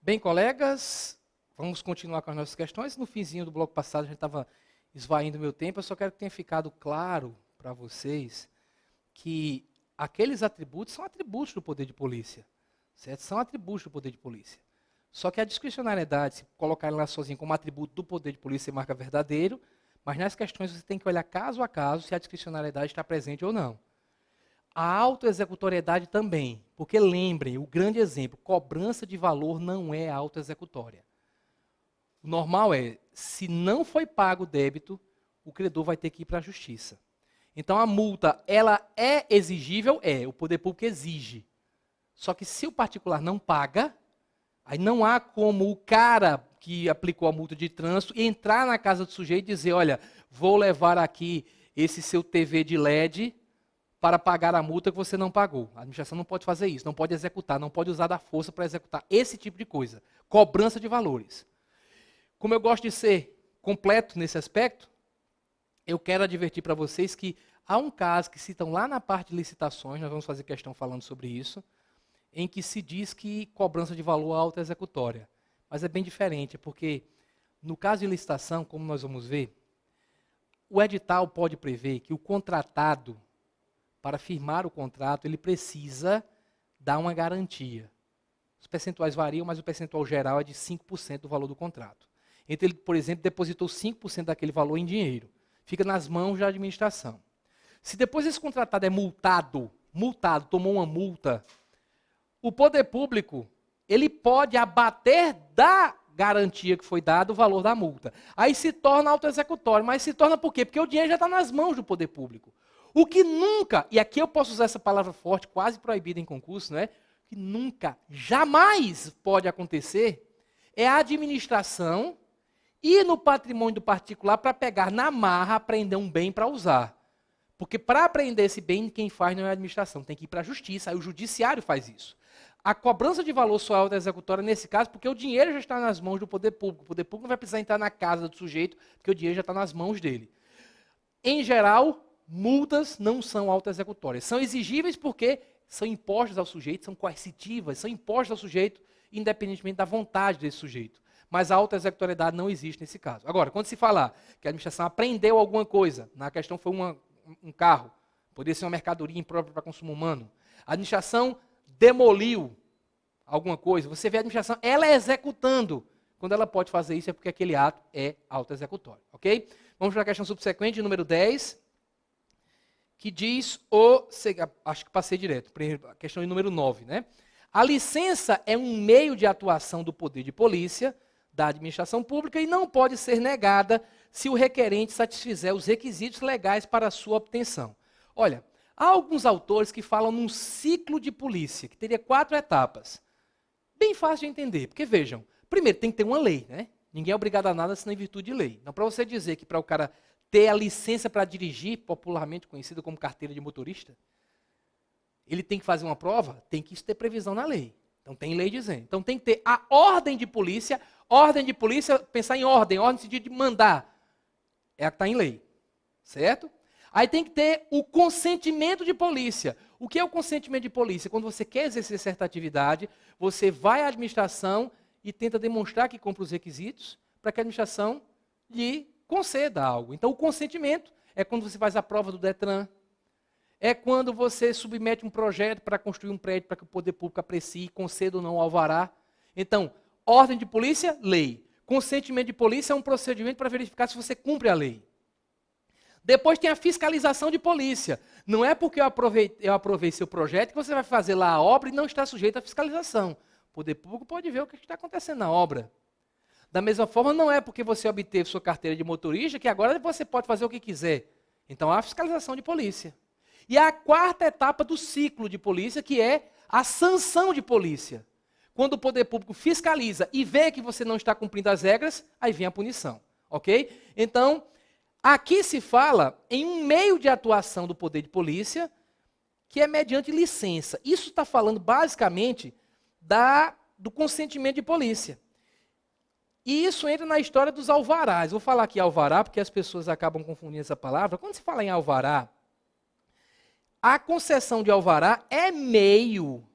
Bem, colegas, vamos continuar com as nossas questões. No finzinho do bloco passado, a gente estava esvaindo o meu tempo. Eu só quero que tenha ficado claro para vocês que aqueles atributos são atributos do poder de polícia. Certo? São atributos do poder de polícia. Só que a discricionariedade, se colocar ela sozinha como atributo do poder de polícia, marca verdadeiro, mas nas questões você tem que olhar caso a caso se a discricionariedade está presente ou não. A autoexecutoriedade também, porque lembrem, o grande exemplo, cobrança de valor não é autoexecutória. O normal é, se não foi pago o débito, o credor vai ter que ir para a justiça. Então a multa, ela é exigível? É, o poder público exige. Só que se o particular não paga, aí não há como o cara que aplicou a multa de trânsito entrar na casa do sujeito e dizer, olha, vou levar aqui esse seu TV de LED para pagar a multa que você não pagou. A administração não pode fazer isso, não pode executar, não pode usar da força para executar esse tipo de coisa. Cobrança de valores. Como eu gosto de ser completo nesse aspecto, eu quero advertir para vocês que há um caso que citam lá na parte de licitações, nós vamos fazer questão falando sobre isso, em que se diz que cobrança de valor é autoexecutória. Mas é bem diferente, porque no caso de licitação, como nós vamos ver, o edital pode prever que o contratado, para firmar o contrato, ele precisa dar uma garantia. Os percentuais variam, mas o percentual geral é de 5% do valor do contrato. Então, ele, por exemplo, depositou 5% daquele valor em dinheiro. Fica nas mãos da administração. Se depois esse contratado é multado, tomou uma multa, o poder público, ele pode abater da garantia que foi dada o valor da multa. Aí se torna autoexecutório. Mas se torna por quê? Porque o dinheiro já está nas mãos do poder público. O que nunca, e aqui eu posso usar essa palavra forte, quase proibida em concurso, não é? Que nunca, jamais pode acontecer é a administração ir no patrimônio do particular para pegar na marra, apreender um bem para usar. Porque para apreender esse bem, quem faz não é a administração, tem que ir para a justiça, aí o judiciário faz isso. A cobrança de valor só é autoexecutória nesse caso, porque o dinheiro já está nas mãos do poder público. O poder público não vai precisar entrar na casa do sujeito, porque o dinheiro já está nas mãos dele. Em geral, multas não são autoexecutórias. São exigíveis porque são impostas ao sujeito, são coercitivas, são impostas ao sujeito, independentemente da vontade desse sujeito. Mas a autoexecutoriedade não existe nesse caso. Agora, quando se falar que a administração apreendeu alguma coisa, na questão foi um carro, poderia ser uma mercadoria imprópria para consumo humano, a administração demoliu alguma coisa, você vê a administração, ela executando. Quando ela pode fazer isso é porque aquele ato é autoexecutório, ok? Vamos para a questão subsequente, número 10, que diz acho que passei direto, a questão número 9, né? A licença é um meio de atuação do poder de polícia, da administração pública, e não pode ser negada se o requerente satisfizer os requisitos legais para a sua obtenção. Olha, há alguns autores que falam num ciclo de polícia, que teria 4 etapas. Bem fácil de entender, porque vejam, primeiro tem que ter uma lei, né? Ninguém é obrigado a nada senão em virtude de lei. Então, para você dizer que para o cara ter a licença para dirigir, popularmente conhecida como carteira de motorista, ele tem que fazer uma prova, tem que ter previsão na lei. Então tem lei dizendo. Então tem que ter a ordem de polícia, pensar em ordem no sentido de mandar, é a que está em lei, certo? Aí tem que ter o consentimento de polícia. O que é o consentimento de polícia? Quando você quer exercer certa atividade, você vai à administração e tenta demonstrar que cumpre os requisitos para que a administração lhe conceda algo. Então o consentimento é quando você faz a prova do Detran, é quando você submete um projeto para construir um prédio para que o poder público aprecie, conceda ou não o alvará. Então, ordem de polícia, lei. Consentimento de polícia é um procedimento para verificar se você cumpre a lei. Depois tem a fiscalização de polícia. Não é porque eu aprovei seu projeto que você vai fazer lá a obra e não está sujeito à fiscalização. O poder público pode ver o que está acontecendo na obra. Da mesma forma, não é porque você obteve sua carteira de motorista que agora você pode fazer o que quiser. Então, há a fiscalização de polícia. E a 4ª etapa do ciclo de polícia, que é a sanção de polícia. Quando o poder público fiscaliza e vê que você não está cumprindo as regras, aí vem a punição, ok? Então, aqui se fala em um meio de atuação do poder de polícia, que é mediante licença. Isso está falando basicamente do consentimento de polícia. E isso entra na história dos alvarás. Vou falar aqui alvará, porque as pessoas acabam confundindo essa palavra. Quando se fala em alvará, a concessão de alvará é meio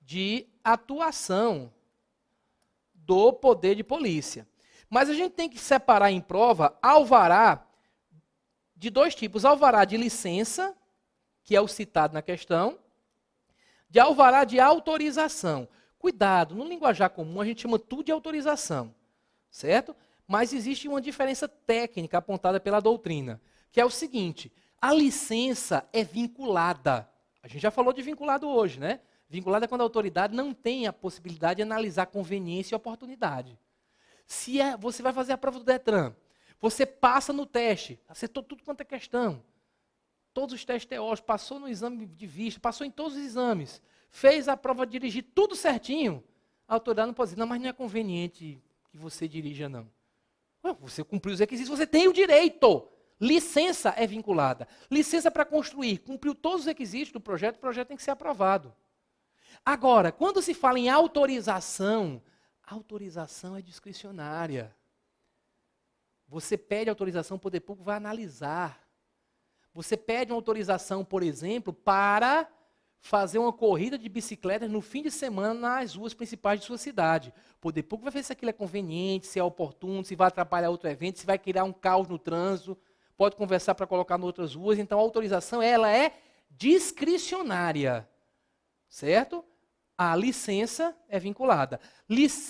de atuação do poder de polícia. Mas a gente tem que separar em prova alvará de dois tipos. Alvará de licença, que é o citado na questão, de alvará de autorização. Cuidado, no linguajar comum a gente chama tudo de autorização, certo? Mas existe uma diferença técnica apontada pela doutrina, que é o seguinte: a licença é vinculada. A gente já falou de vinculado hoje, né? Vinculado é quando a autoridade não tem a possibilidade de analisar conveniência e oportunidade. Se você vai fazer a prova do Detran, você passa no teste, acertou tudo quanto é questão, todos os testes teóricos, passou no exame de vista, passou em todos os exames, fez a prova de dirigir tudo certinho, a autoridade não pode dizer, não, mas não é conveniente que você dirija, não. Você cumpriu os requisitos, você tem o direito. Licença é vinculada. Licença para construir, cumpriu todos os requisitos do projeto, o projeto tem que ser aprovado. Agora, quando se fala em autorização, autorização é discricionária. Você pede autorização, o poder público vai analisar. Você pede uma autorização, por exemplo, para fazer uma corrida de bicicleta no fim de semana nas ruas principais de sua cidade. O poder público vai ver se aquilo é conveniente, se é oportuno, se vai atrapalhar outro evento, se vai criar um caos no trânsito, pode conversar para colocar em outras ruas. Então, a autorização ela é discricionária, certo? A licença é vinculada.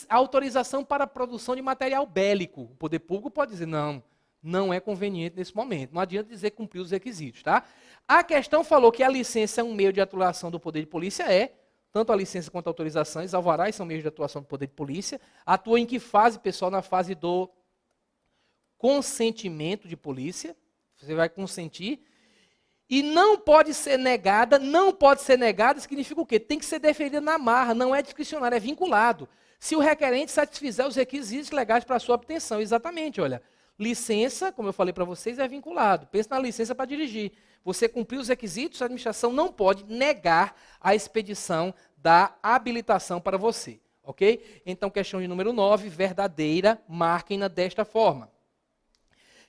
A autorização para a produção de material bélico. O poder público pode dizer, não é conveniente nesse momento. Não adianta dizer que cumpriu os requisitos, tá? A questão falou que a licença é um meio de atuação do poder de polícia, tanto a licença quanto a autorização, os alvarás são meios de atuação do poder de polícia. Atua em que fase, pessoal? Na fase do consentimento de polícia. Você vai consentir. E não pode ser negada, significa o quê? Tem que ser deferida na marra, não é discricionário, é vinculado. Se o requerente satisfizer os requisitos legais para a sua obtenção. Exatamente, olha. Licença, como eu falei para vocês, é vinculado. Pensa na licença para dirigir. Você cumpriu os requisitos, a administração não pode negar a expedição da habilitação para você. Ok? Então, questão de número 9, verdadeira, marquem-na desta forma.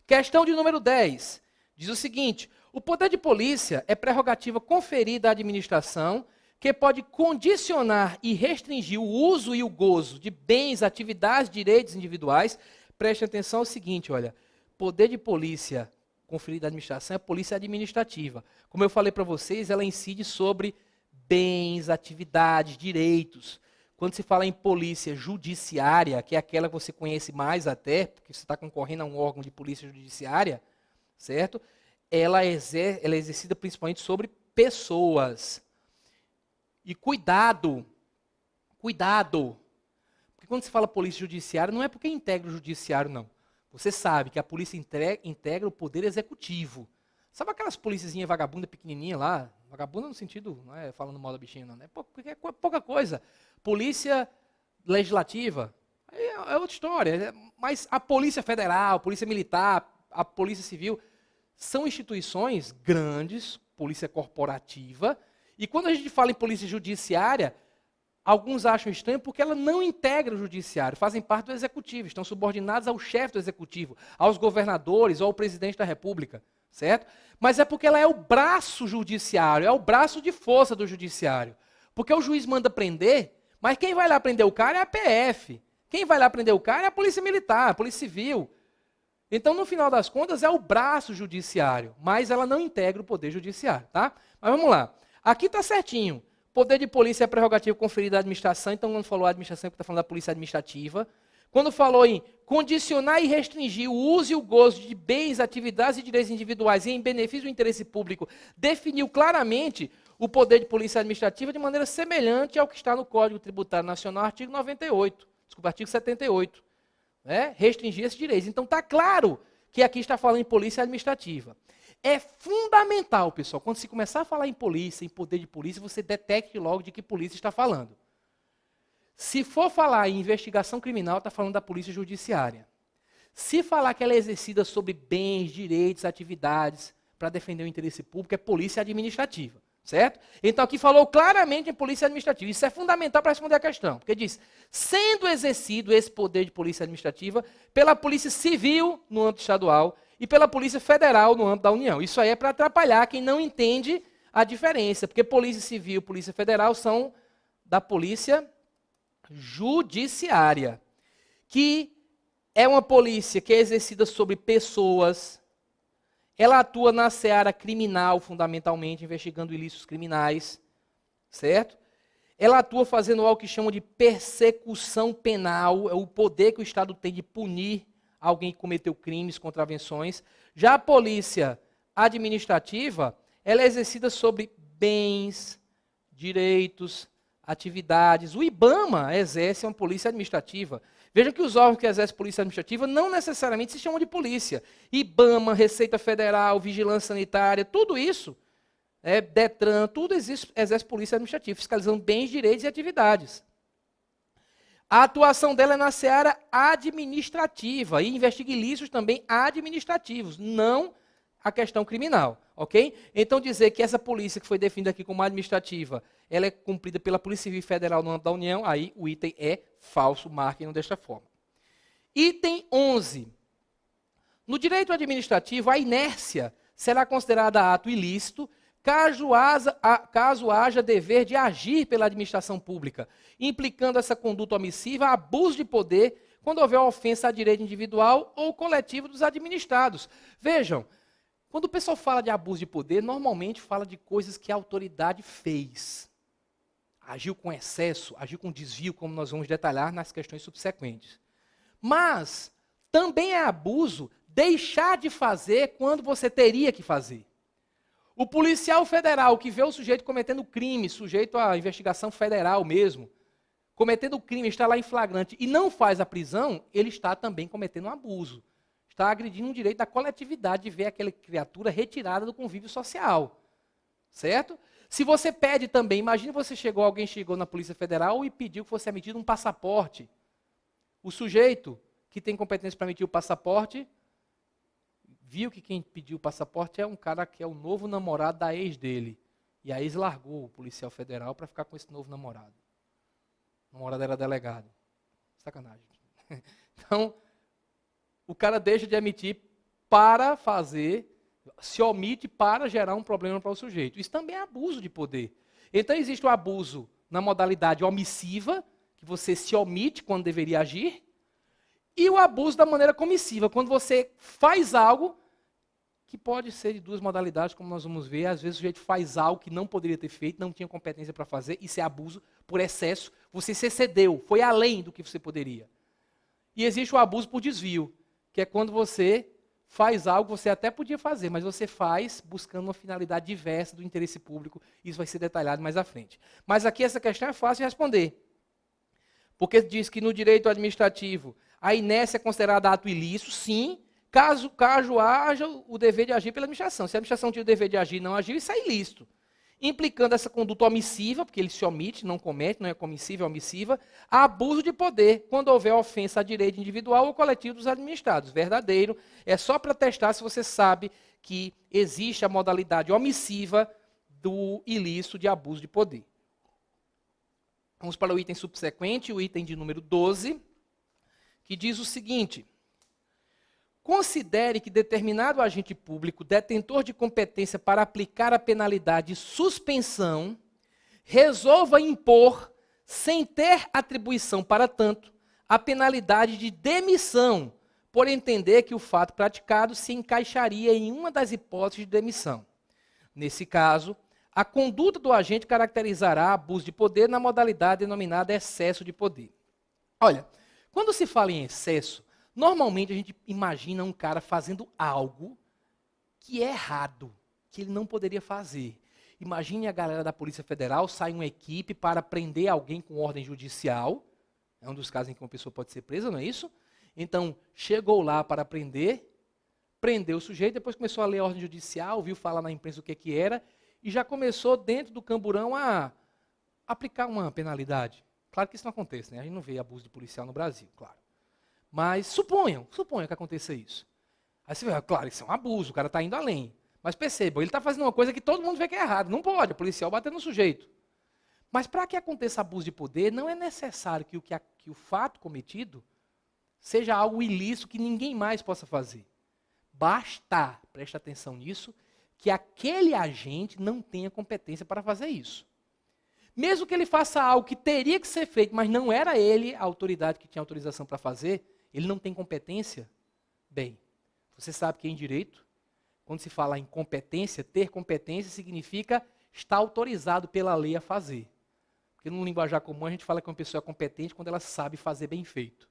Questão de número 10, diz o seguinte: o poder de polícia é prerrogativa conferida à administração que pode condicionar e restringir o uso e o gozo de bens, atividades, direitos individuais. Preste atenção ao seguinte, olha, poder de polícia conferido à administração é polícia administrativa. Como eu falei para vocês, ela incide sobre bens, atividades, direitos. Quando se fala em polícia judiciária, que é aquela que você conhece mais até, porque você está concorrendo a um órgão de polícia judiciária, certo? Ela é exercida principalmente sobre pessoas. E cuidado, porque quando se fala polícia judiciária, não é porque integra o judiciário, não. Você sabe que a polícia integra o poder executivo. Sabe aquelas políciazinhas vagabunda pequenininha lá? Vagabunda no sentido, não é falando mal da bichinha, não. É pouca coisa. Polícia legislativa, é outra história. Mas a Polícia Federal, a Polícia Militar, a Polícia Civil, são instituições grandes, polícia corporativa, e quando a gente fala em polícia judiciária, alguns acham estranho porque ela não integra o judiciário, fazem parte do executivo, estão subordinados ao chefe do executivo, aos governadores ou ao presidente da república, certo? Mas é porque ela é o braço judiciário, é o braço de força do judiciário. Porque o juiz manda prender, mas quem vai lá prender o cara é a PF. Quem vai lá prender o cara é a Polícia Militar, a Polícia Civil. Então, no final das contas, é o braço judiciário, mas ela não integra o poder judiciário, tá? Mas vamos lá. Aqui está certinho. Poder de polícia é prerrogativa conferida à administração. Então, quando falou administração, está falando da polícia administrativa. Quando falou em condicionar e restringir o uso e o gozo de bens, atividades e direitos individuais em benefício do interesse público, definiu claramente o poder de polícia administrativa de maneira semelhante ao que está no Código Tributário Nacional, artigo 98. Desculpa, artigo 78. Restringir esses direitos. Então, está claro que aqui está falando em polícia administrativa. É fundamental, pessoal, quando se começar a falar em polícia, em poder de polícia, você detecte logo de que polícia está falando. Se for falar em investigação criminal, está falando da polícia judiciária. Se falar que ela é exercida sobre bens, direitos, atividades, para defender o interesse público, é polícia administrativa, certo? Então aqui falou claramente em polícia administrativa. Isso é fundamental para responder a questão, porque diz, sendo exercido esse poder de polícia administrativa pela polícia civil no âmbito estadual e pela polícia federal no âmbito da União. Isso aí é para atrapalhar quem não entende a diferença, porque polícia civil e polícia federal são da polícia judiciária. que é uma polícia que é exercida sobre pessoas, ela atua na seara criminal, fundamentalmente, investigando ilícitos criminais, certo? Ela atua fazendo algo que chamam de persecução penal, é o poder que o Estado tem de punir alguém que cometeu crimes, contravenções. Já a polícia administrativa, ela é exercida sobre bens, direitos, atividades. O IBAMA exerce uma polícia administrativa. Vejam que os órgãos que exercem polícia administrativa não necessariamente se chamam de polícia. IBAMA, Receita Federal, Vigilância Sanitária, tudo isso, Detran, tudo exerce polícia administrativa, fiscalizando bens, direitos e atividades. A atuação dela é na seara administrativa e investiga ilícitos também administrativos, não a questão criminal, ok? Então dizer que essa polícia que foi definida aqui como administrativa, ela é cumprida pela Polícia Civil Federal no âmbito da União, aí o item é falso, marquem desta forma. Item 11. No direito administrativo, a inércia será considerada ato ilícito, caso haja dever de agir pela administração pública, implicando essa conduta omissiva abuso de poder quando houver ofensa a direito individual ou coletivo dos administrados. Vejam, quando o pessoal fala de abuso de poder, normalmente fala de coisas que a autoridade fez. Agiu com excesso, agiu com desvio, como nós vamos detalhar nas questões subsequentes. Mas também é abuso deixar de fazer quando você teria que fazer. O policial federal que vê o sujeito cometendo crime, sujeito à investigação federal mesmo, cometendo crime, está lá em flagrante e não faz a prisão, ele está também cometendo um abuso. Está agredindo o direito da coletividade de ver aquela criatura retirada do convívio social. Certo? Se você pede também, imagine alguém chegou na Polícia Federal e pediu que fosse emitido um passaporte. O sujeito que tem competência para emitir o passaporte viu que quem pediu o passaporte é um cara que é o novo namorado da ex dele. E a ex largou o policial federal para ficar com esse novo namorado. O namorado era delegado. Sacanagem. Então, o cara deixa de emitir para fazer, se omite para gerar um problema para o sujeito. Isso também é abuso de poder. Então, existe o abuso na modalidade omissiva, que você se omite quando deveria agir, e o abuso da maneira comissiva, quando você faz algo que pode ser de duas modalidades, como nós vamos ver. Às vezes o sujeito faz algo que não poderia ter feito, não tinha competência para fazer, isso é abuso por excesso, você se excedeu, foi além do que você poderia. E existe o abuso por desvio, que é quando você faz algo que você até podia fazer, mas você faz buscando uma finalidade diversa do interesse público, isso vai ser detalhado mais à frente. Mas aqui essa questão é fácil de responder, porque diz que no direito administrativo, a inércia é considerada ato ilícito, sim, caso haja o dever de agir pela administração. Se a administração tinha o dever de agir e não agiu, isso é ilícito. Implicando essa conduta omissiva, porque ele se omite, não comete, não é comissiva, é omissiva, a abuso de poder, quando houver ofensa a direito individual ou coletivo dos administrados. Verdadeiro, é só para testar se você sabe que existe a modalidade omissiva do ilícito de abuso de poder. Vamos para o item subsequente, o item de número 12, que diz o seguinte: considere que determinado agente público, detentor de competência para aplicar a penalidade de suspensão, resolva impor, sem ter atribuição para tanto, a penalidade de demissão, por entender que o fato praticado se encaixaria em uma das hipóteses de demissão. Nesse caso, a conduta do agente caracterizará abuso de poder na modalidade denominada excesso de poder. Olha, quando se fala em excesso, normalmente a gente imagina um cara fazendo algo que é errado, que ele não poderia fazer. Imagine a galera da Polícia Federal, sai uma equipe para prender alguém com ordem judicial. É um dos casos em que uma pessoa pode ser presa, não é isso? Então, chegou lá para prender, prendeu o sujeito, depois começou a ler a ordem judicial, viu falar na imprensa o que era, e já começou dentro do camburão a aplicar uma penalidade. Claro que isso não acontece, né? A gente não vê abuso de policial no Brasil, claro. Mas suponham que aconteça isso. Aí você vê, claro, isso é um abuso, o cara está indo além. Mas percebam, ele está fazendo uma coisa que todo mundo vê que é errado. Não pode, o policial bater no sujeito. Mas para que aconteça abuso de poder, não é necessário que o fato cometido seja algo ilícito que ninguém mais possa fazer. Basta, preste atenção nisso, que aquele agente não tenha competência para fazer isso. mesmo que ele faça algo que teria que ser feito, mas não era ele a autoridade que tinha autorização para fazer, ele não tem competência? Bem, você sabe que em direito, quando se fala em competência, ter competência significa estar autorizado pela lei a fazer. Porque no linguajar comum a gente fala que uma pessoa é competente quando ela sabe fazer bem feito.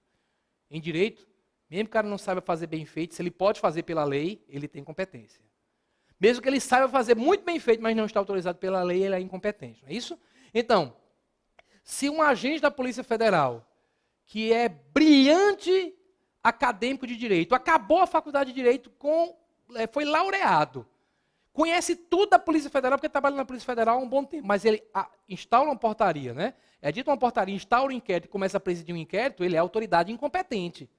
Em direito, mesmo que o cara não saiba fazer bem feito, se ele pode fazer pela lei, ele tem competência. Mesmo que ele saiba fazer muito bem feito, mas não está autorizado pela lei, ele é incompetente. Não é isso? Então, se um agente da Polícia Federal, que é brilhante acadêmico de direito, acabou a faculdade de direito, foi laureado, conhece tudo da Polícia Federal, porque trabalha na Polícia Federal há um bom tempo, mas ele instaura uma portaria, né? É dito uma portaria, instaura um inquérito e começa a presidir um inquérito, ele é autoridade incompetente.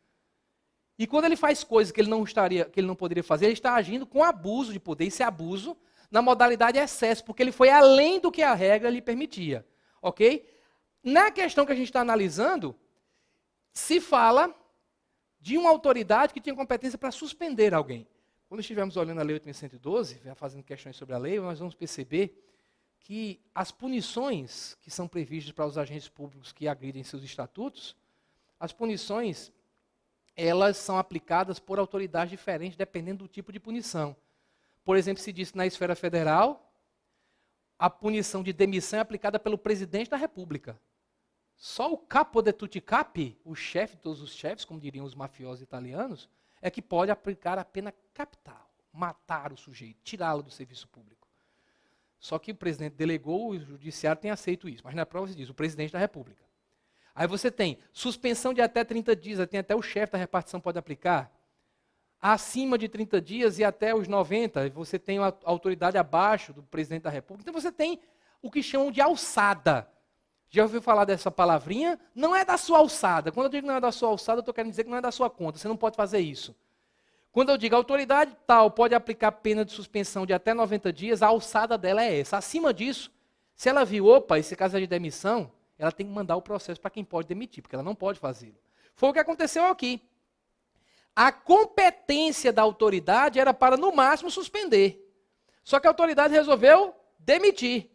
E quando ele faz coisas que ele não poderia fazer, ele está agindo com abuso de poder. Esse abuso na modalidade excesso, porque ele foi além do que a regra lhe permitia. Ok? Na questão que a gente está analisando, se fala de uma autoridade que tinha competência para suspender alguém. Quando estivermos olhando a Lei 8.112, fazendo questões sobre a lei, nós vamos perceber que as punições que são previstas para os agentes públicos que agridem seus estatutos, as punições, elas são aplicadas por autoridades diferentes, dependendo do tipo de punição. Por exemplo, se diz que na esfera federal, a punição de demissão é aplicada pelo presidente da República. Só o capo de tutti capi, o chefe de todos os chefes, como diriam os mafiosos italianos, é que pode aplicar a pena capital, matar o sujeito, tirá-lo do serviço público. Só que o presidente delegou, o judiciário tem aceito isso, mas na prova se diz, o presidente da República. Aí você tem suspensão de até 30 dias, tem até o chefe da repartição pode aplicar. Acima de 30 dias e até os 90, você tem a autoridade abaixo do presidente da República. Então você tem o que chamam de alçada. Já ouviu falar dessa palavrinha? Não é da sua alçada. Quando eu digo não é da sua alçada, eu estou querendo dizer que não é da sua conta. Você não pode fazer isso. Quando eu digo a autoridade tal pode aplicar pena de suspensão de até 90 dias, a alçada dela é essa. Acima disso, se ela viu, opa, esse caso é de demissão, ela tem que mandar o processo para quem pode demitir, porque ela não pode fazê-lo. Foi o que aconteceu aqui. A competência da autoridade era para, no máximo, suspender. Só que a autoridade resolveu demitir.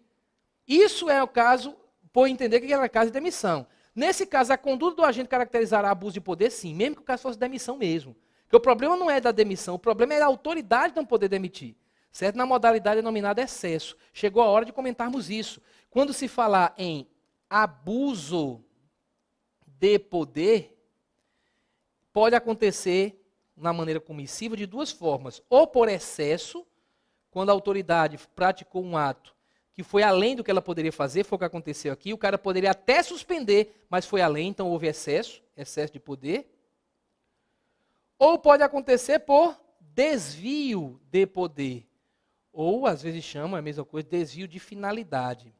Isso é o caso, por entender que era caso de demissão. Nesse caso, a conduta do agente caracterizará abuso de poder, sim, mesmo que o caso fosse demissão mesmo. Porque o problema não é da demissão, o problema é da autoridade não poder demitir. Certo? Na modalidade denominada excesso. Chegou a hora de comentarmos isso. Quando se falar em abuso de poder, pode acontecer, na maneira comissiva, de duas formas. Ou por excesso, quando a autoridade praticou um ato que foi além do que ela poderia fazer, foi o que aconteceu aqui, o cara poderia até suspender, mas foi além, então houve excesso de poder. Ou pode acontecer por desvio de poder. Ou, às vezes chamam, é a mesma coisa, desvio de finalidade.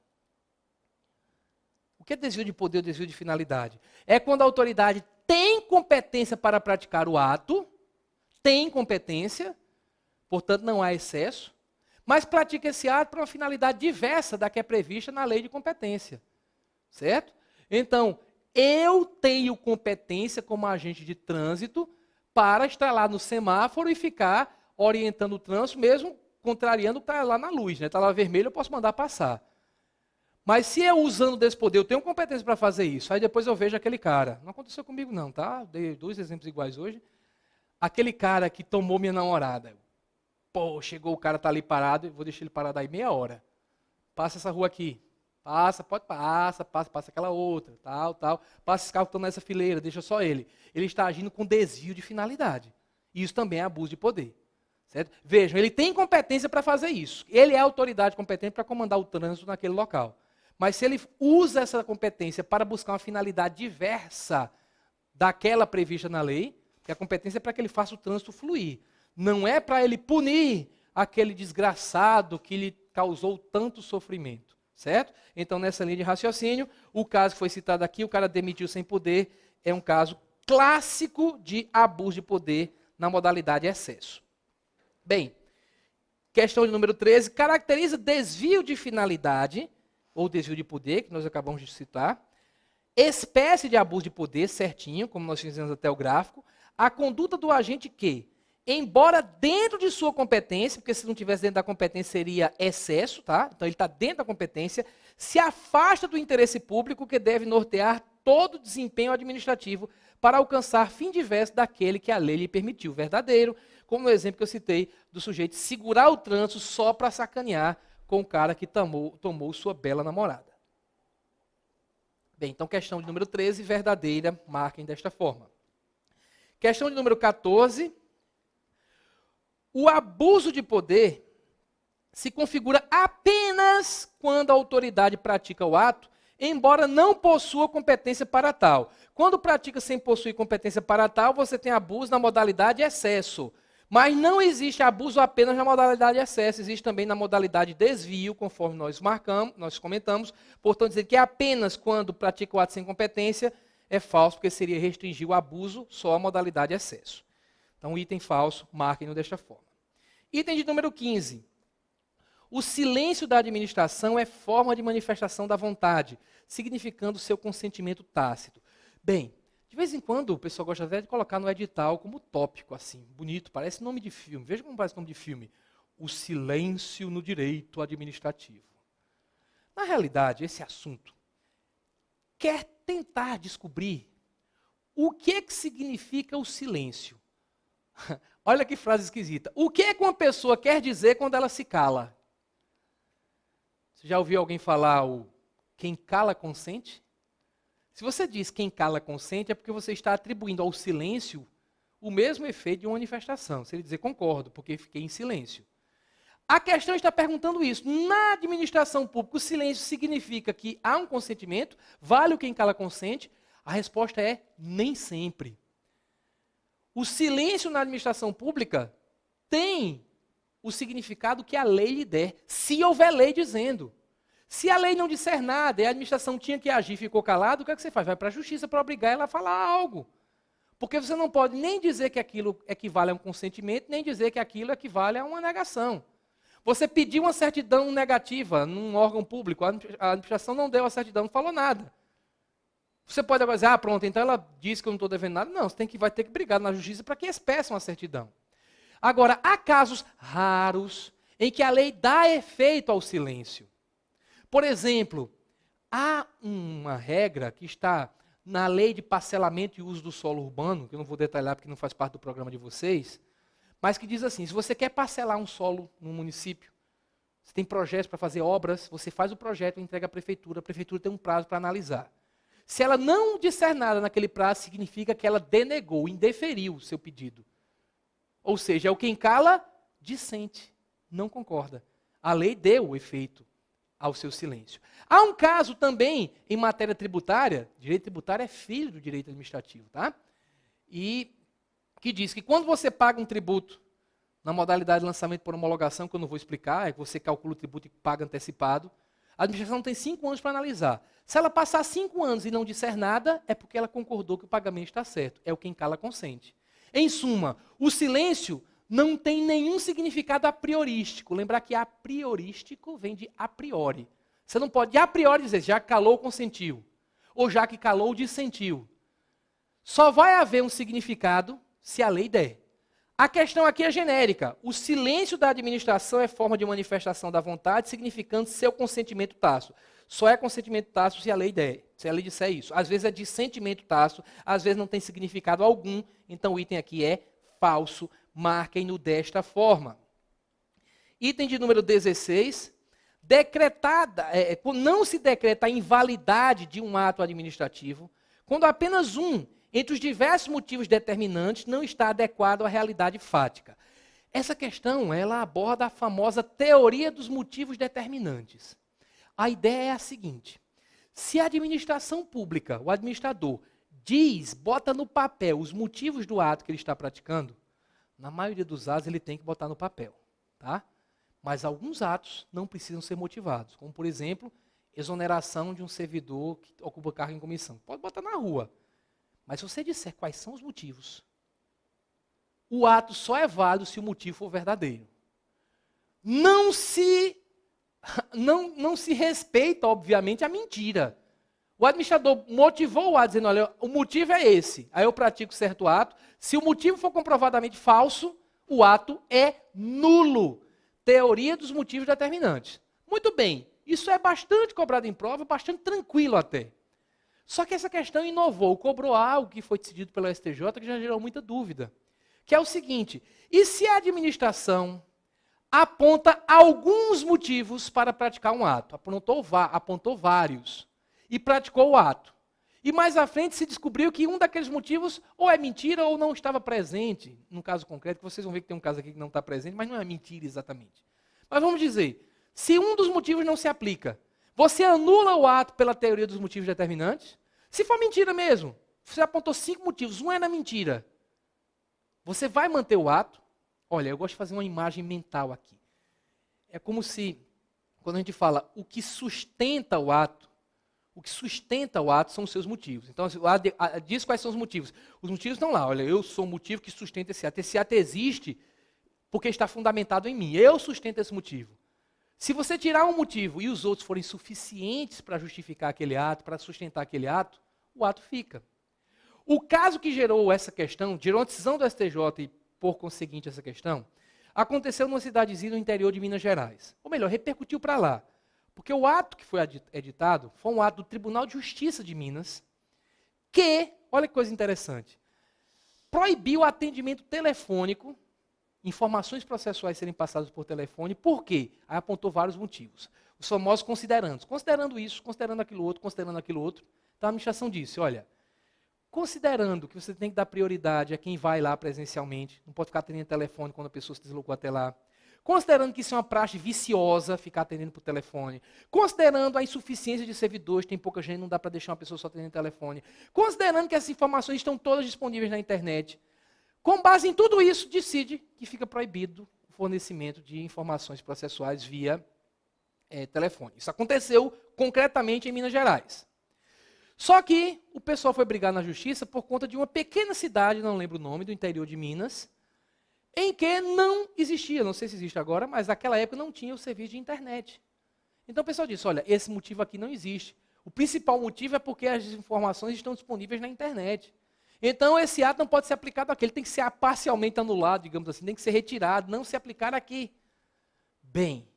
O que é desvio de poder ou desvio de finalidade? É quando a autoridade tem competência para praticar o ato, tem competência, portanto não há excesso, mas pratica esse ato para uma finalidade diversa da que é prevista na lei de competência. Certo? Então, eu tenho competência como agente de trânsito para estar lá no semáforo e ficar orientando o trânsito, mesmo contrariando o que está lá na luz. Está lá vermelho, eu posso mandar passar. Mas se eu usando desse poder, eu tenho competência para fazer isso, aí depois eu vejo aquele cara. Não aconteceu comigo não, tá? Dei 2 exemplos iguais hoje. Aquele cara que tomou minha namorada. Pô, chegou o cara, tá ali parado, eu vou deixar ele parado aí meia hora. Passa essa rua aqui. Passa, passa aquela outra, tal. Passa esses carros que estão nessa fileira, deixa só ele. Ele está agindo com desvio de finalidade. Isso também é abuso de poder. Certo? Vejam, ele tem competência para fazer isso. Ele é a autoridade competente para comandar o trânsito naquele local. Mas se ele usa essa competência para buscar uma finalidade diversa daquela prevista na lei, que a competência é para que ele faça o trânsito fluir. Não é para ele punir aquele desgraçado que lhe causou tanto sofrimento. Certo? Então, nessa linha de raciocínio, o caso que foi citado aqui, o cara demitiu sem poder, é um caso clássico de abuso de poder na modalidade excesso. Bem, questão de número 13, caracteriza desvio de finalidade, ou desvio de poder, que nós acabamos de citar, espécie de abuso de poder, certinho, como nós fizemos até o gráfico, a conduta do agente que, embora dentro de sua competência, porque se não tivesse dentro da competência seria excesso, tá? Então ele está dentro da competência, se afasta do interesse público que deve nortear todo o desempenho administrativo para alcançar fim diverso daquele que a lei lhe permitiu, verdadeiro, como no exemplo que eu citei do sujeito segurar o trânsito só para sacanear com o cara que tomou sua bela namorada. Bem, então questão de número 13, verdadeira, marquem desta forma. Questão de número 14, o abuso de poder se configura apenas quando a autoridade pratica o ato, embora não possua competência para tal. Quando pratica sem possuir competência para tal, você tem abuso na modalidade excesso. Mas não existe abuso apenas na modalidade excesso, existe também na modalidade desvio, conforme nós comentamos. Portanto, dizer que é apenas quando pratica o ato sem competência é falso, porque seria restringir o abuso só à modalidade excesso. Então, item falso, marquem-no desta forma. Item de número 15. O silêncio da administração é forma de manifestação da vontade, significando seu consentimento tácito. Bem, de vez em quando o pessoal gosta até de colocar no edital como tópico, assim, bonito, parece nome de filme. Veja como parece nome de filme. O silêncio no direito administrativo. Na realidade, esse assunto quer tentar descobrir o que é que significa o silêncio. Olha que frase esquisita. O que é que uma pessoa quer dizer quando ela se cala? Você já ouviu alguém falar o quem cala consente? Se você diz quem cala consente, é porque você está atribuindo ao silêncio o mesmo efeito de uma manifestação. Se ele dizer concordo, porque fiquei em silêncio. A questão está perguntando isso. Na administração pública, o silêncio significa que há um consentimento? Vale o quem cala consente? A resposta é nem sempre. O silêncio na administração pública tem o significado que a lei lhe der, se houver lei dizendo. Se a lei não disser nada e a administração tinha que agir e ficou calado, o que é que você faz? Vai para a justiça para obrigar ela a falar algo. Porque você não pode nem dizer que aquilo equivale a um consentimento, nem dizer que aquilo equivale a uma negação. Você pediu uma certidão negativa num órgão público, a administração não deu a certidão, não falou nada. Você pode agora dizer, pronto, então ela disse que eu não estou devendo nada. Não, você vai ter que brigar na justiça para que eles peçam a certidão. Agora, há casos raros em que a lei dá efeito ao silêncio. Por exemplo, há uma regra que está na lei de parcelamento e uso do solo urbano, que eu não vou detalhar porque não faz parte do programa de vocês, mas que diz assim, se você quer parcelar um solo no município, você tem projetos para fazer obras, você faz o projeto e entrega à prefeitura, a prefeitura tem um prazo para analisar. Se ela não disser nada naquele prazo, significa que ela denegou, indeferiu o seu pedido. Ou seja, é o quem cala, dissente, não concorda. A lei deu o efeito ao seu silêncio. Há um caso também em matéria tributária, direito tributário é filho do direito administrativo, tá? E que diz que quando você paga um tributo na modalidade de lançamento por homologação, que eu não vou explicar, é que você calcula o tributo e paga antecipado, a administração tem 5 anos para analisar. Se ela passar 5 anos e não disser nada, é porque ela concordou que o pagamento está certo. É o quem cala consente. Em suma, o silêncio não tem nenhum significado a priorístico. Lembrar que a priorístico vem de a priori. Você não pode a priori dizer, já que calou, consentiu. Ou já que calou, dissentiu. Só vai haver um significado se a lei der. A questão aqui é genérica. O silêncio da administração é forma de manifestação da vontade, significando seu consentimento tácito. Só é consentimento tácito se a lei der, se a lei disser isso. Às vezes é dissentimento tácito, às vezes não tem significado algum, então o item aqui é falso. Marquem-no desta forma. Item de número 16. Não se decreta a invalidade de um ato administrativo quando apenas um entre os diversos motivos determinantes não está adequado à realidade fática. Essa questão, ela aborda a famosa teoria dos motivos determinantes. A ideia é a seguinte: se a administração pública, o administrador, bota no papel os motivos do ato que ele está praticando, na maioria dos atos ele tem que botar no papel, tá? Mas alguns atos não precisam ser motivados, como por exemplo, exoneração de um servidor que ocupa cargo em comissão. Pode botar na rua. Mas se você disser quais são os motivos, o ato só é válido se o motivo for verdadeiro. Não se respeita, obviamente, a mentira. O administrador motivou o ato dizendo, olha, o motivo é esse. Aí eu pratico certo ato. Se o motivo for comprovadamente falso, o ato é nulo. Teoria dos motivos determinantes. Muito bem, isso é bastante cobrado em prova, bastante tranquilo até. Só que essa questão inovou, cobrou algo que foi decidido pela STJ que já gerou muita dúvida. Que é o seguinte, e se a administração aponta alguns motivos para praticar um ato, apontou vários, e praticou o ato. E mais à frente se descobriu que um daqueles motivos ou é mentira ou não estava presente. No caso concreto, que vocês vão ver que tem um caso aqui que não está presente, mas não é mentira exatamente. Mas vamos dizer, se um dos motivos não se aplica, você anula o ato pela teoria dos motivos determinantes? Se for mentira mesmo, você apontou 5 motivos, um era mentira. Você vai manter o ato? Olha, eu gosto de fazer uma imagem mental aqui. É como se, quando a gente fala o que sustenta o ato são os seus motivos. Então, diz quais são os motivos. Os motivos estão lá, olha, eu sou o motivo que sustenta esse ato. Esse ato existe porque está fundamentado em mim. Eu sustento esse motivo. Se você tirar um motivo e os outros forem suficientes para justificar aquele ato, para sustentar aquele ato, o ato fica. O caso que gerou essa questão, gerou uma decisão do STJ e, por conseguinte, essa questão, aconteceu numa cidadezinha no interior de Minas Gerais. Ou melhor, repercutiu para lá. Porque o ato que foi editado foi um ato do Tribunal de Justiça de Minas, que, olha que coisa interessante, proibiu o atendimento telefônico, informações processuais serem passadas por telefone. Por quê? Aí apontou vários motivos. Os famosos considerandos. Considerando isso, considerando aquilo outro. Então a administração disse, olha, considerando que você tem que dar prioridade a quem vai lá presencialmente, não pode ficar atendendo telefone quando a pessoa se deslocou até lá, considerando que isso é uma praxe viciosa, ficar atendendo por telefone, considerando a insuficiência de servidores, tem pouca gente, não dá para deixar uma pessoa só atendendo telefone, considerando que essas informações estão todas disponíveis na internet, com base em tudo isso, decide que fica proibido o fornecimento de informações processuais via telefone. Isso aconteceu concretamente em Minas Gerais. Só que o pessoal foi brigar na justiça por conta de uma pequena cidade, não lembro o nome, do interior de Minas, em que não existia, não sei se existe agora, mas naquela época não tinha o serviço de internet. Então o pessoal disse, olha, esse motivo aqui não existe. O principal motivo é porque as informações estão disponíveis na internet. Então esse ato não pode ser aplicado aqui, ele tem que ser parcialmente anulado, digamos assim, tem que ser retirado, não se aplicar aqui. Bem,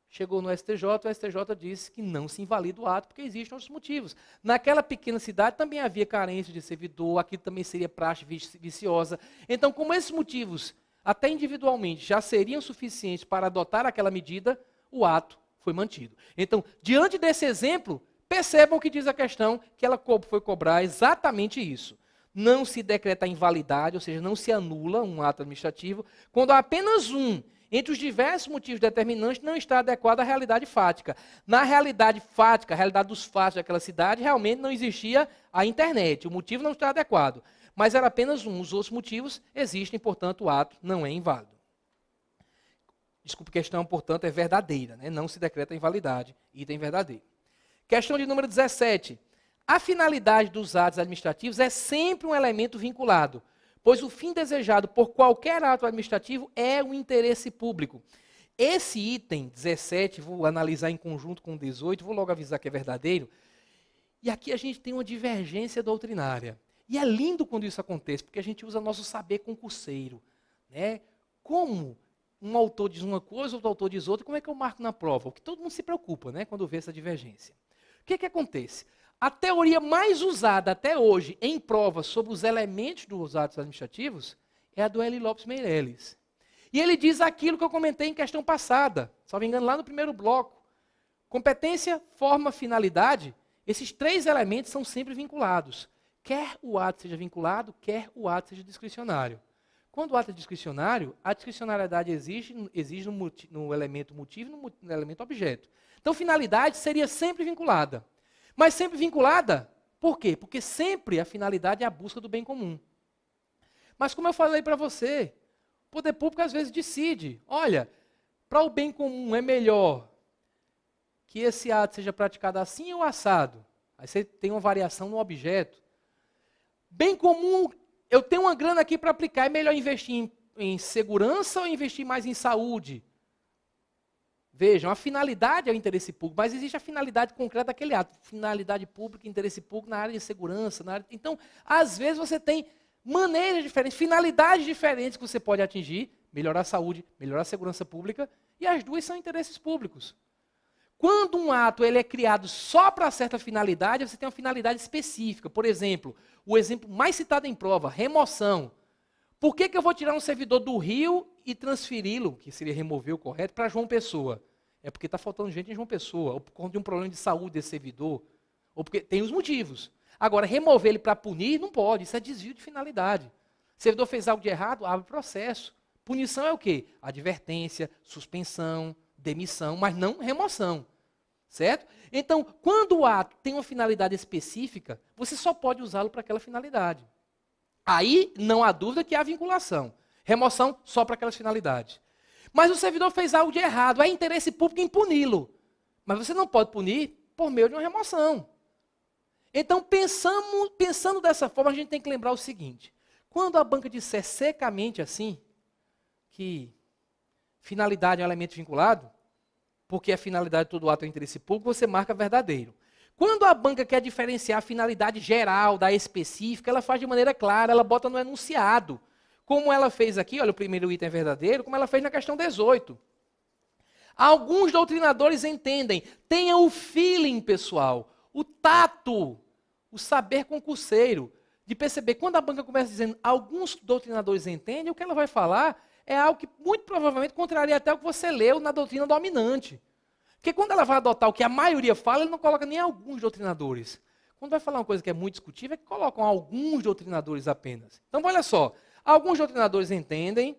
chegou no STJ, o STJ disse que não se invalida o ato, porque existem outros motivos. Naquela pequena cidade também havia carência de servidor, aqui também seria praxe viciosa. Então, como esses motivos, até individualmente, já seriam suficientes para adotar aquela medida, o ato foi mantido. Então, diante desse exemplo, percebam o que diz a questão, que ela foi cobrar exatamente isso. Não se decreta a invalidade, ou seja, não se anula um ato administrativo, quando há apenas um entre os diversos motivos determinantes, não está adequado à realidade fática. Na realidade fática, a realidade dos fatos daquela cidade, realmente não existia a internet. O motivo não está adequado. Mas era apenas um. Os outros motivos existem, portanto, o ato não é inválido. Desculpa, a questão, portanto, é verdadeira. Né? Não se decreta a invalidade. Item verdadeiro. Questão de número 17. A finalidade dos atos administrativos é sempre um elemento vinculado, pois o fim desejado por qualquer ato administrativo é o interesse público. Esse item 17, vou analisar em conjunto com o 18, vou logo avisar que é verdadeiro. E aqui a gente tem uma divergência doutrinária. E é lindo quando isso acontece, porque a gente usa nosso saber concurseiro. Né? Como um autor diz uma coisa, outro autor diz outra, como é que eu marco na prova? O que todo mundo se preocupa, né, quando vê essa divergência. O que acontece? A teoria mais usada até hoje em provas sobre os elementos dos atos administrativos é a do L. Lopes Meireles. E ele diz aquilo que eu comentei em questão passada, se não me engano, lá no primeiro bloco. Competência, forma, finalidade, esses 3 elementos são sempre vinculados. Quer o ato seja vinculado, quer o ato seja discricionário. Quando o ato é discricionário, a discricionariedade exige no elemento motivo e no elemento objeto. Então, finalidade seria sempre vinculada. Mas sempre vinculada, por quê? Porque sempre a finalidade é a busca do bem comum. Mas como eu falei para você, o poder público às vezes decide, olha, para o bem comum é melhor que esse ato seja praticado assim ou assado. Aí você tem uma variação no objeto. Bem comum, eu tenho uma grana aqui para aplicar, é melhor investir em segurança ou investir mais em saúde? Vejam, a finalidade é o interesse público, mas existe a finalidade concreta daquele ato. Finalidade pública, interesse público na área de segurança. Então, às vezes você tem maneiras diferentes, finalidades diferentes que você pode atingir, melhorar a saúde, melhorar a segurança pública, e as duas são interesses públicos. Quando um ato ele é criado só para certa finalidade, você tem uma finalidade específica. Por exemplo, o exemplo mais citado em prova, remoção. Por que eu vou tirar um servidor do Rio e transferi-lo, que seria remover o correto, para João Pessoa? É porque está faltando gente em João Pessoa, ou por conta de um problema de saúde desse servidor, ou porque tem os motivos. Agora, remover ele para punir, não pode, isso é desvio de finalidade. O servidor fez algo de errado, abre processo. Punição é o quê? Advertência, suspensão, demissão, mas não remoção. Certo? Então, quando o ato tem uma finalidade específica, você só pode usá-lo para aquela finalidade. Aí, não há dúvida que há vinculação. Remoção só para aquelas finalidades. Mas o servidor fez algo de errado, é interesse público em puni-lo. Mas você não pode punir por meio de uma remoção. Então, pensando dessa forma, a gente tem que lembrar o seguinte. Quando a banca disser secamente assim, que finalidade é um elemento vinculado, porque a finalidade de todo ato é o interesse público, você marca verdadeiro. Quando a banca quer diferenciar a finalidade geral da específica, ela faz de maneira clara, ela bota no enunciado. Como ela fez aqui, olha, o primeiro item é verdadeiro, como ela fez na questão 18. Alguns doutrinadores entendem, tenha o feeling pessoal, o tato, o saber concurseiro, de perceber, quando a banca começa dizendo, alguns doutrinadores entendem, o que ela vai falar é algo que muito provavelmente contraria até o que você leu na doutrina dominante. Porque quando ela vai adotar o que a maioria fala, ele não coloca nem alguns doutrinadores. Quando vai falar uma coisa que é muito discutível, é que colocam alguns doutrinadores apenas. Então, olha só, alguns doutrinadores entendem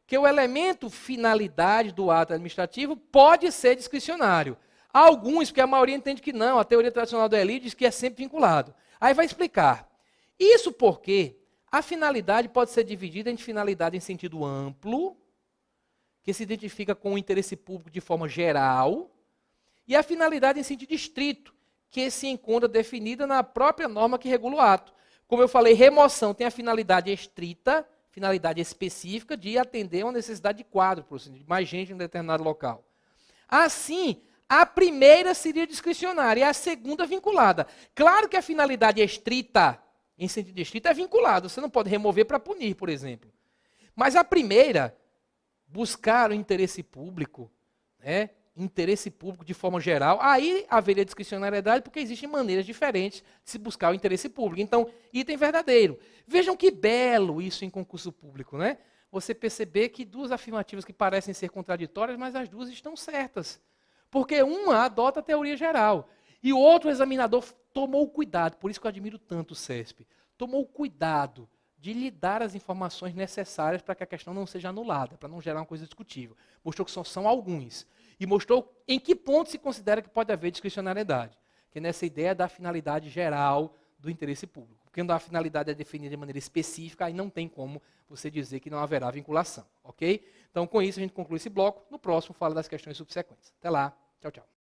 que o elemento finalidade do ato administrativo pode ser discricionário. Alguns, porque a maioria entende que não, a teoria tradicional do Eli diz que é sempre vinculado. Aí vai explicar. Isso porque a finalidade pode ser dividida em finalidade em sentido amplo, que se identifica com o interesse público de forma geral, e a finalidade em sentido estrito, que se encontra definida na própria norma que regula o ato. Como eu falei, remoção tem a finalidade estrita, finalidade específica de atender a uma necessidade de quadro, de mais gente em um determinado local. Assim, a primeira seria discricionária e a segunda vinculada. Claro que a finalidade estrita, em sentido estrito, é vinculada. Você não pode remover para punir, por exemplo. Mas a primeira, buscar o interesse público, interesse público de forma geral, aí haveria discricionariedade porque existem maneiras diferentes de se buscar o interesse público. Então, item verdadeiro. Vejam que belo isso em concurso público, né? Você perceber que duas afirmativas que parecem ser contraditórias, mas as duas estão certas. Porque uma adota a teoria geral e o outro examinador tomou cuidado, por isso que eu admiro tanto o CESP, tomou cuidado de lhe dar as informações necessárias para que a questão não seja anulada, para não gerar uma coisa discutível. Mostrou que só são alguns. E mostrou em que ponto se considera que pode haver discricionariedade. Que é nessa ideia da finalidade geral do interesse público. Porque quando a finalidade é definida de maneira específica, aí não tem como você dizer que não haverá vinculação. Ok? Então, com isso, a gente conclui esse bloco. No próximo, fala das questões subsequentes. Até lá. Tchau, tchau.